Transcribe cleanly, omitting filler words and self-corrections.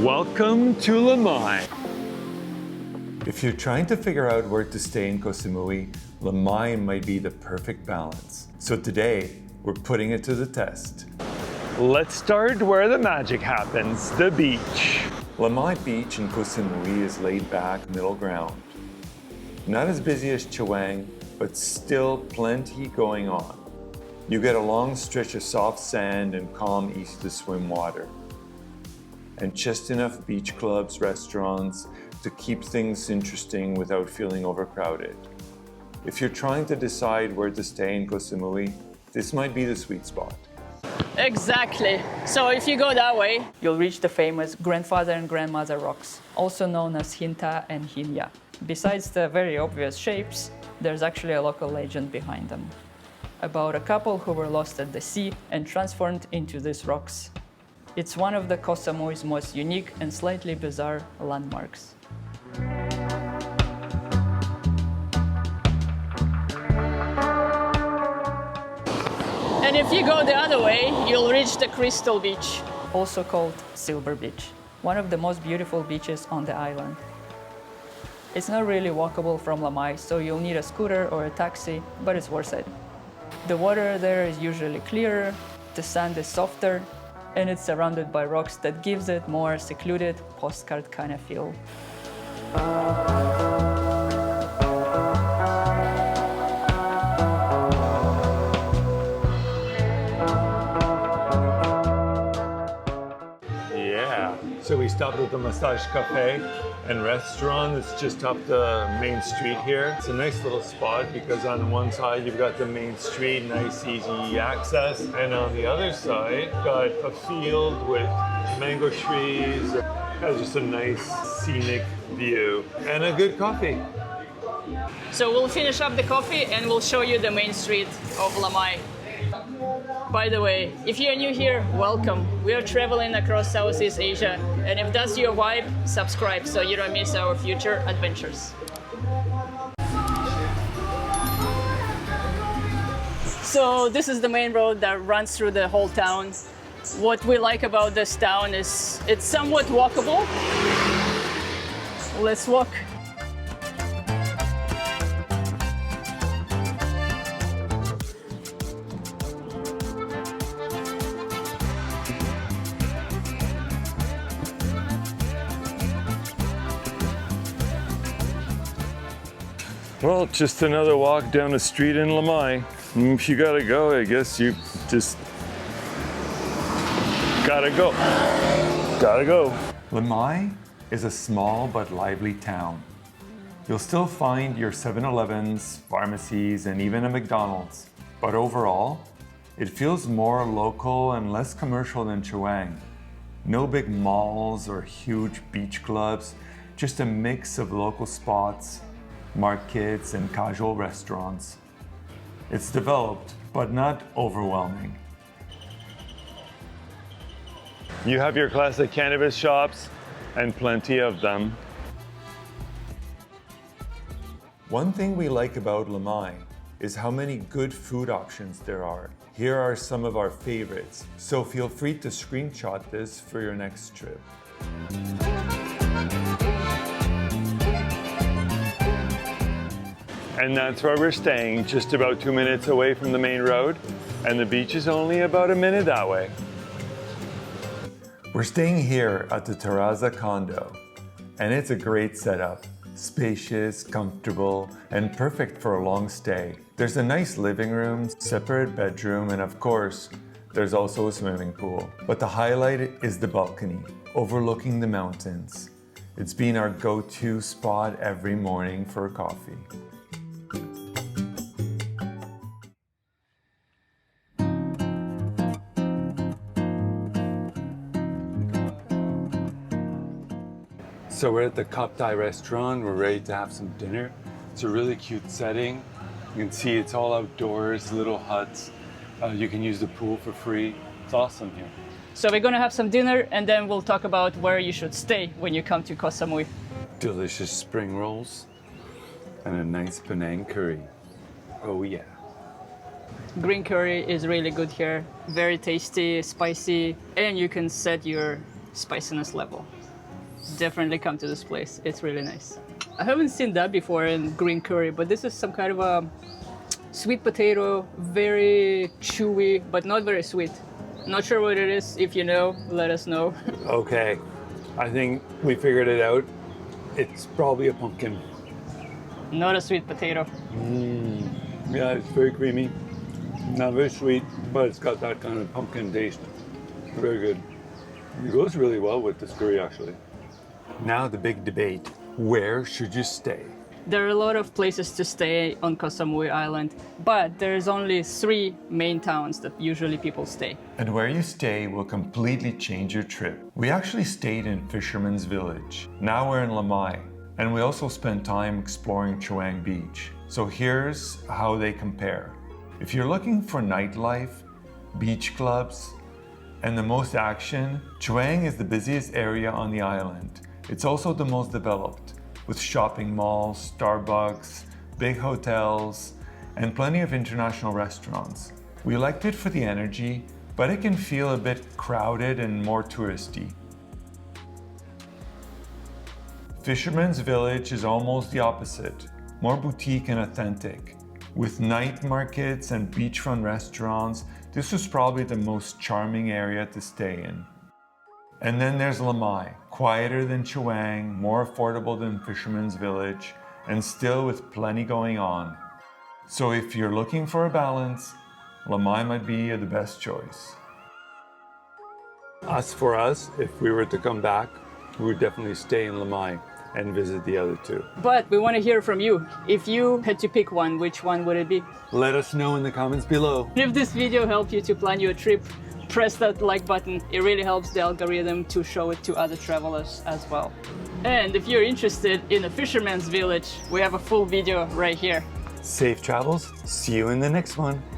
Welcome to Lamai. If you're trying to figure out where to stay in Koh Samui, Lamai might be the perfect balance. So today, we're putting it to the test. Let's start where the magic happens, the beach. Lamai Beach in Koh Samui is laid back middle ground. Not as busy as Chaweng, but still plenty going on. You get a long stretch of soft sand and calm easy to swim water. And just enough beach clubs, restaurants to keep things interesting without feeling overcrowded. If you're trying to decide where to stay in Koh Samui, this might be the sweet spot. Exactly. So if you go that way, you'll reach the famous Grandfather and Grandmother rocks, also known as Hin Ta and Hin Yai. Besides the very obvious shapes, there's actually a local legend behind them, about a couple who were lost at the sea and transformed into these rocks. It's one of the Koh Samui's most unique and slightly bizarre landmarks. and if you go the other way, you'll reach the Crystal Beach. Also called Silver Beach, one of the most beautiful beaches on the island. It's not really walkable from Lamai, so you'll need a scooter or a taxi, but it's worth it. The water there is usually clearer, the sand is softer, and it's surrounded by rocks that gives it more secluded, postcard kind of feel. Yeah. So we stopped at the Moustache cafe and restaurant. It's just up the main street here. It's a nice little spot because on one side you've got the main street, nice easy access, and on the other side got a field with mango trees. Has just a nice scenic view and a good coffee. So we'll finish up the coffee and we'll show you the main street of Lamai. By the way, if you're new here, welcome. We are traveling across Southeast Asia, and if that's your vibe, subscribe so you don't miss our future adventures. So this is the main road that runs through the whole town. What we like about this town is it's somewhat walkable. Let's walk. Well, just another walk down the street in Lamai. If you gotta go, I guess you just gotta go. Gotta go. Lamai is a small but lively town. You'll still find your 7-Elevens, pharmacies, and even a McDonald's. But overall, it feels more local and less commercial than Chaweng. No big malls or huge beach clubs, just a mix of local spots, markets, and casual restaurants. It's developed, but not overwhelming. You have your classic cannabis shops, and plenty of them. One thing we like about Lamai is how many good food options there are. Here are some of our favorites, so feel free to screenshot this for your next trip. And that's where we're staying, just about 2 minutes away from the main road, and the beach is only about a minute that way. We're staying here at the Terraza Condo, and it's a great setup. Spacious, comfortable, and perfect for a long stay. There's a nice living room, separate bedroom, and of course, there's also a swimming pool. But the highlight is the balcony, overlooking the mountains. It's been our go-to spot every morning for coffee. So we're at the Kap Thai restaurant. We're ready to have some dinner. It's a really cute setting. You can see it's all outdoors, little huts. You can use the pool for free. It's awesome here. So we're gonna have some dinner and then we'll talk about where you should stay when you come to Koh Samui. Delicious spring rolls and a nice Penang curry. Oh yeah. Green curry is really good here. Very tasty, spicy, and you can set your spiciness level. definitely come to this place. It's really nice. I haven't seen that before in green curry, but this is some kind of a sweet potato, very chewy, but not very sweet. Not sure what it is. If you know, let us know. Okay, I think we figured it out. It's probably a pumpkin. Not a sweet potato. Yeah, it's very creamy. Not very sweet, but it's got that kind of pumpkin taste. Very good. It goes really well with this curry, actually. Now the big debate. Where should you stay? There are a lot of places to stay on Koh Samui Island, but there's only 3 main towns that usually people stay. And where you stay will completely change your trip. We actually stayed in Fisherman's Village. Now we're in Lamai, and we also spent time exploring Chaweng Beach. So here's how they compare. If you're looking for nightlife, beach clubs, and the most action, Chaweng is the busiest area on the island. It's also the most developed, with shopping malls, Starbucks, big hotels, and plenty of international restaurants. We liked it for the energy, but it can feel a bit crowded and more touristy. Fisherman's Village is almost the opposite, more boutique and authentic. With night markets and beachfront restaurants, this was probably the most charming area to stay in. And then there's Lamai, quieter than Chaweng, more affordable than Fisherman's Village, and still with plenty going on. So if you're looking for a balance, Lamai might be the best choice. As for us, if we were to come back, we would definitely stay in Lamai and visit the other 2. But we want to hear from you. If you had to pick one, which one would it be? Let us know in the comments below. If this video helped you to plan your trip, press that like button. It really helps the algorithm to show it to other travelers as well. And if you're interested in a fisherman's village, we have a full video right here. Safe travels. See you in the next one.